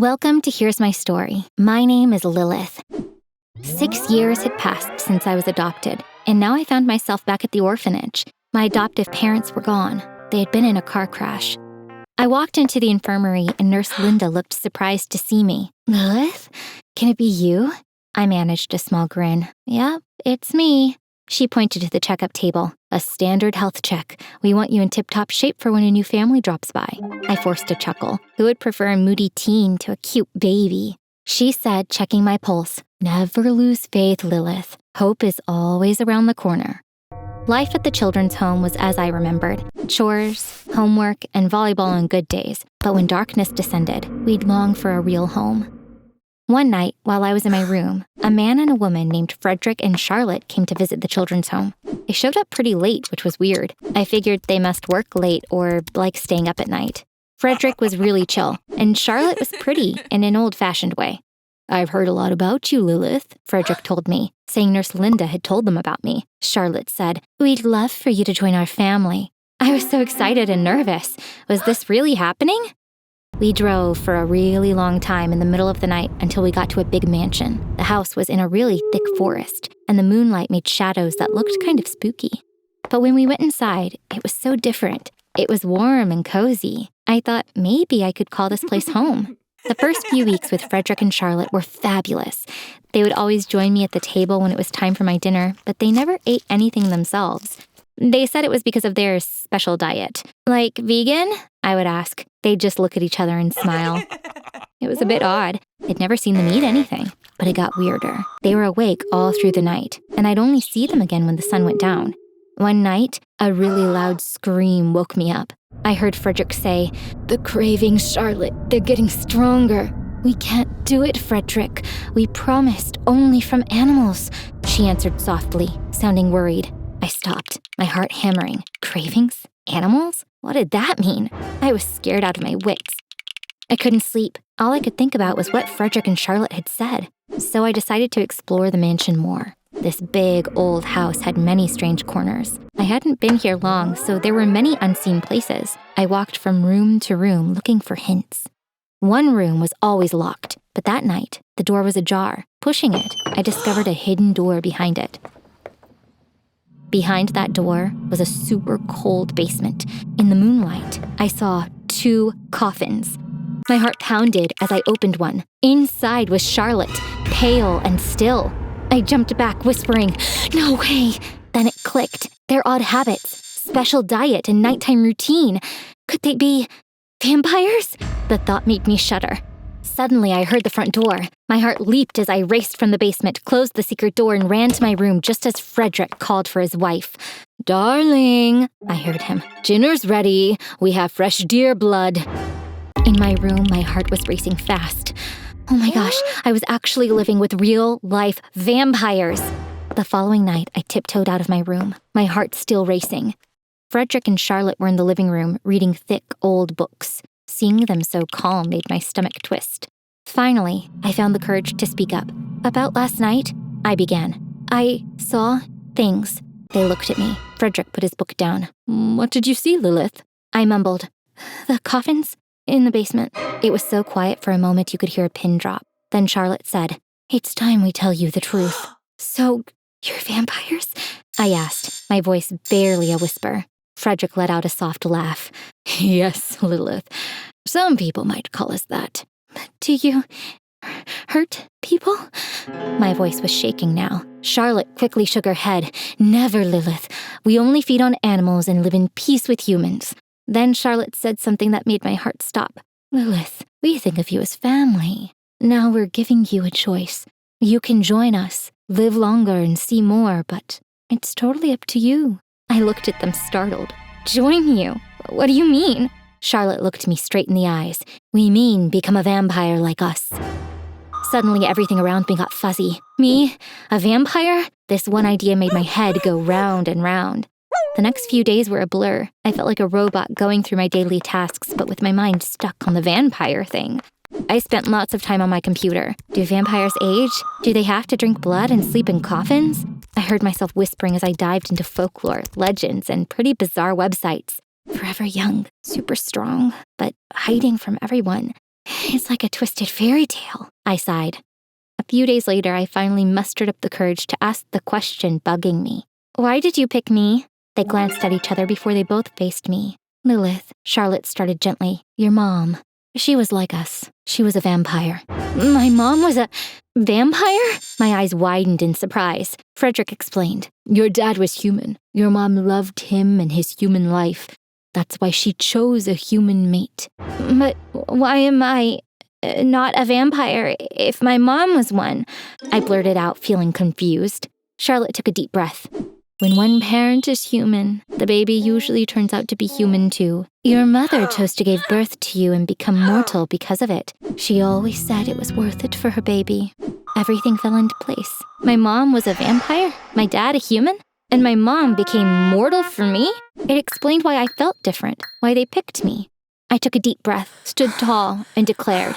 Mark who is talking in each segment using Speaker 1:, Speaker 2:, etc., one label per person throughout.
Speaker 1: Welcome to Here's My Story. My name is Lilith. 6 years had passed since I was adopted, and now I found myself back at the orphanage. My adoptive parents were gone. They had been in a car crash. I walked into the infirmary, and Nurse Linda looked surprised to see me. Lilith? Can it be you? I managed a small grin. Yep, it's me. She pointed to the checkup table. A standard health check. We want you in tip-top shape for when a new family drops by. I forced a chuckle. Who would prefer a moody teen to a cute baby? She said, checking my pulse, never lose faith, Lilith. Hope is always around the corner. Life at the children's home was as I remembered. Chores, homework, and volleyball on good days. But when darkness descended, we'd long for a real home. One night, while I was in my room, a man and a woman named Frederick and Charlotte came to visit the children's home. They showed up pretty late, which was weird. I figured they must work late or like staying up at night. Frederick was really chill, and Charlotte was pretty in an old-fashioned way. I've heard a lot about you, Lilith, Frederick told me, saying Nurse Linda had told them about me. Charlotte said, We'd love for you to join our family. I was so excited and nervous. Was this really happening? We drove for a really long time in the middle of the night until we got to a big mansion. The house was in a really thick forest, and the moonlight made shadows that looked kind of spooky. But when we went inside, it was so different. It was warm and cozy. I thought maybe I could call this place home. The first few weeks with Frederick and Charlotte were fabulous. They would always join me at the table when it was time for my dinner, but they never ate anything themselves. They said it was because of their special diet. Like vegan? I would ask. They'd just look at each other and smile. It was a bit odd. I'd never seen them eat anything, but it got weirder. They were awake all through the night, and I'd only see them again when the sun went down. One night, a really loud scream woke me up. I heard Frederick say, The cravings, Charlotte, they're getting stronger. We can't do it, Frederick. We promised only from animals. She answered softly, sounding worried. I stopped, my heart hammering. Cravings? Animals? What did that mean? I was scared out of my wits. I couldn't sleep. All I could think about was what Frederick and Charlotte had said. So I decided to explore the mansion more. This big, old house had many strange corners. I hadn't been here long, so there were many unseen places. I walked from room to room looking for hints. One room was always locked, but that night, the door was ajar. Pushing it, I discovered a hidden door behind it. Behind that door was a super cold basement. In the moonlight, I saw 2 coffins. My heart pounded as I opened one. Inside was Charlotte, pale and still. I jumped back, whispering, No way! Then it clicked. Their odd habits, special diet, and nighttime routine. Could they be vampires? The thought made me shudder. Suddenly, I heard the front door. My heart leaped as I raced from the basement, closed the secret door, and ran to my room just as Frederick called for his wife. Darling, I heard him. Dinner's ready. We have fresh deer blood. In my room, my heart was racing fast. Oh my gosh, I was actually living with real-life vampires. The following night, I tiptoed out of my room, my heart still racing. Frederick and Charlotte were in the living room, reading thick, old books. Seeing them so calm made my stomach twist. Finally, I found the courage to speak up. About last night, I began. I saw things. They looked at me. Frederick put his book down. What did you see, Lilith? I mumbled. The coffins in the basement. It was so quiet for a moment you could hear a pin drop. Then Charlotte said, It's time we tell you the truth. So, you're vampires? I asked, my voice barely a whisper. Frederick let out a soft laugh. Yes, Lilith. Some people might call us that. Do you hurt people? My voice was shaking now. Charlotte quickly shook her head. Never, Lilith. We only feed on animals and live in peace with humans. Then Charlotte said something that made my heart stop. Lilith, we think of you as family. Now we're giving you a choice. You can join us, live longer and see more, but it's totally up to you. I looked at them startled. Join you? What do you mean? Charlotte looked me straight in the eyes. We mean become a vampire like us. Suddenly, everything around me got fuzzy. Me? A vampire? This one idea made my head go round and round. The next few days were a blur. I felt like a robot going through my daily tasks, but with my mind stuck on the vampire thing. I spent lots of time on my computer. Do vampires age? Do they have to drink blood and sleep in coffins? I heard myself whispering as I dived into folklore, legends, and pretty bizarre websites. Forever young, super strong, but hiding from everyone. It's like a twisted fairy tale, I sighed. A few days later, I finally mustered up the courage to ask the question bugging me. Why did you pick me? They glanced at each other before they both faced me. Lilith, Charlotte started gently. Your mom. She was like us. She was a vampire. My mom was a vampire? My eyes widened in surprise. Frederick explained. Your dad was human. Your mom loved him and his human life. That's why she chose a human mate. But why am I not a vampire if my mom was one? I blurted out, feeling confused. Charlotte took a deep breath. When one parent is human, the baby usually turns out to be human too. Your mother chose to give birth to you and become mortal because of it. She always said it was worth it for her baby. Everything fell into place. My mom was a vampire, my dad a human, and my mom became mortal for me? It explained why I felt different, why they picked me. I took a deep breath, stood tall, and declared,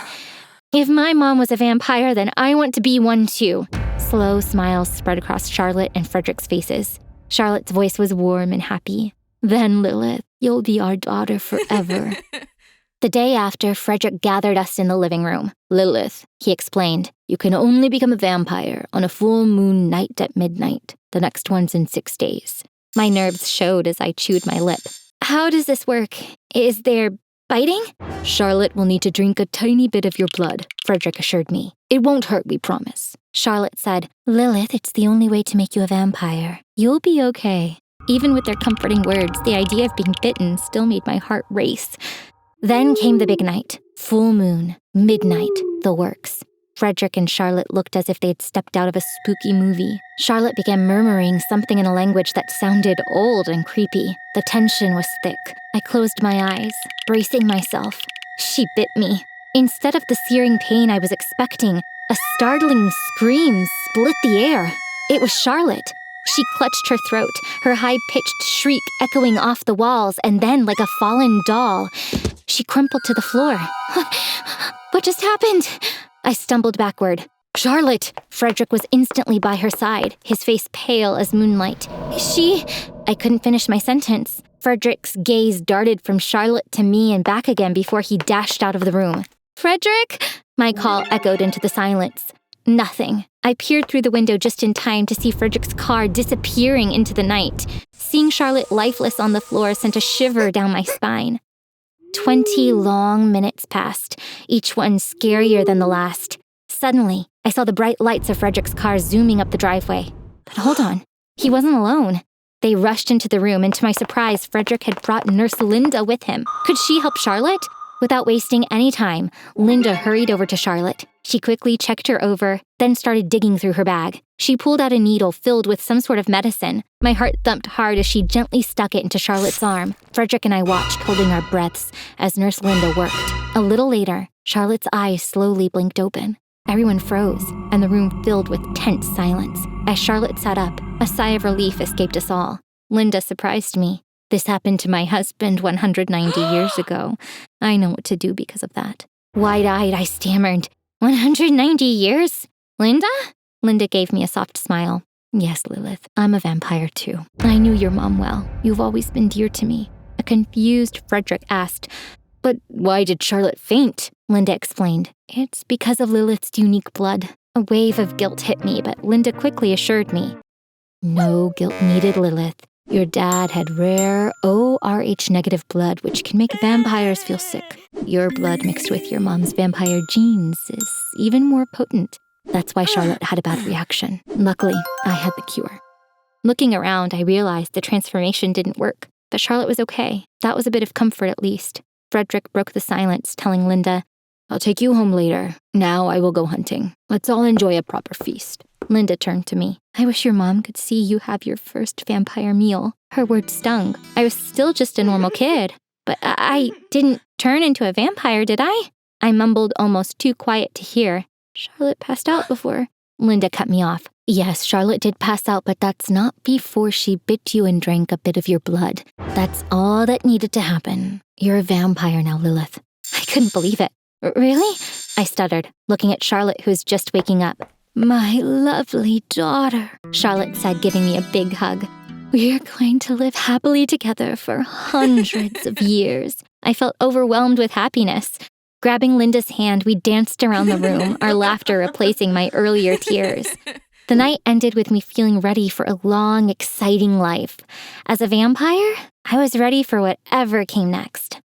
Speaker 1: if my mom was a vampire, then I want to be one too. Slow smiles spread across Charlotte and Frederick's faces. Charlotte's voice was warm and happy. Then, Lilith, you'll be our daughter forever. The day after, Frederick gathered us in the living room. Lilith, he explained, you can only become a vampire on a full moon night at midnight. The next one's in 6 days. My nerves showed as I chewed my lip. How does this work? Is there biting? Charlotte will need to drink a tiny bit of your blood, Frederick assured me. It won't hurt, we promise. Charlotte said, Lilith, it's the only way to make you a vampire. You'll be okay. Even with their comforting words, the idea of being bitten still made my heart race. Then came the big night. Full moon, midnight, the works. Frederick and Charlotte looked as if they had stepped out of a spooky movie. Charlotte began murmuring something in a language that sounded old and creepy. The tension was thick. I closed my eyes, bracing myself. She bit me. Instead of the searing pain I was expecting, a startling scream split the air. It was Charlotte. She clutched her throat, her high-pitched shriek echoing off the walls, and then, like a fallen doll, she crumpled to the floor. What just happened? I stumbled backward. Charlotte! Frederick was instantly by her side, his face pale as moonlight. She... I couldn't finish my sentence. Frederick's gaze darted from Charlotte to me and back again before he dashed out of the room. Frederick? My call echoed into the silence. Nothing. I peered through the window just in time to see Frederick's car disappearing into the night. Seeing Charlotte lifeless on the floor sent a shiver down my spine. 20 long minutes passed, each one scarier than the last. Suddenly, I saw the bright lights of Frederick's car zooming up the driveway. But hold on, he wasn't alone. They rushed into the room, and to my surprise, Frederick had brought Nurse Linda with him. Could she help Charlotte? Without wasting any time, Linda hurried over to Charlotte. She quickly checked her over, then started digging through her bag. She pulled out a needle filled with some sort of medicine. My heart thumped hard as she gently stuck it into Charlotte's arm. Frederick and I watched, holding our breaths, as Nurse Linda worked. A little later, Charlotte's eyes slowly blinked open. Everyone froze, and the room filled with tense silence. As Charlotte sat up, a sigh of relief escaped us all. Linda surprised me. This happened to my husband 190 years ago. I know what to do because of that. Wide-eyed, I stammered. 190 years? Linda? Linda gave me a soft smile. Yes, Lilith, I'm a vampire too. I knew your mom well. You've always been dear to me. A confused Frederick asked, but why did Charlotte faint? Linda explained. It's because of Lilith's unique blood. A wave of guilt hit me, but Linda quickly assured me. No guilt needed, Lilith. Your dad had rare ORH negative blood, which can make vampires feel sick. Your blood mixed with your mom's vampire genes is even more potent. That's why Charlotte had a bad reaction. Luckily, I had the cure. Looking around, I realized the transformation didn't work, but Charlotte was okay. That was a bit of comfort at least. Frederick broke the silence, telling Linda, I'll take you home later. Now I will go hunting. Let's all enjoy a proper feast. Linda turned to me. I wish your mom could see you have your first vampire meal. Her words stung. I was still just a normal kid. But I didn't turn into a vampire, did I? I mumbled almost too quiet to hear. Charlotte passed out before. Linda cut me off. Yes, Charlotte did pass out, but that's not before she bit you and drank a bit of your blood. That's all that needed to happen. You're a vampire now, Lilith. I couldn't believe it. Really? I stuttered, looking at Charlotte, who was just waking up. My lovely daughter, Charlotte said, giving me a big hug. We're going to live happily together for hundreds of years. I felt overwhelmed with happiness. Grabbing Linda's hand, we danced around the room, our laughter replacing my earlier tears. The night ended with me feeling ready for a long, exciting life. As a vampire, I was ready for whatever came next.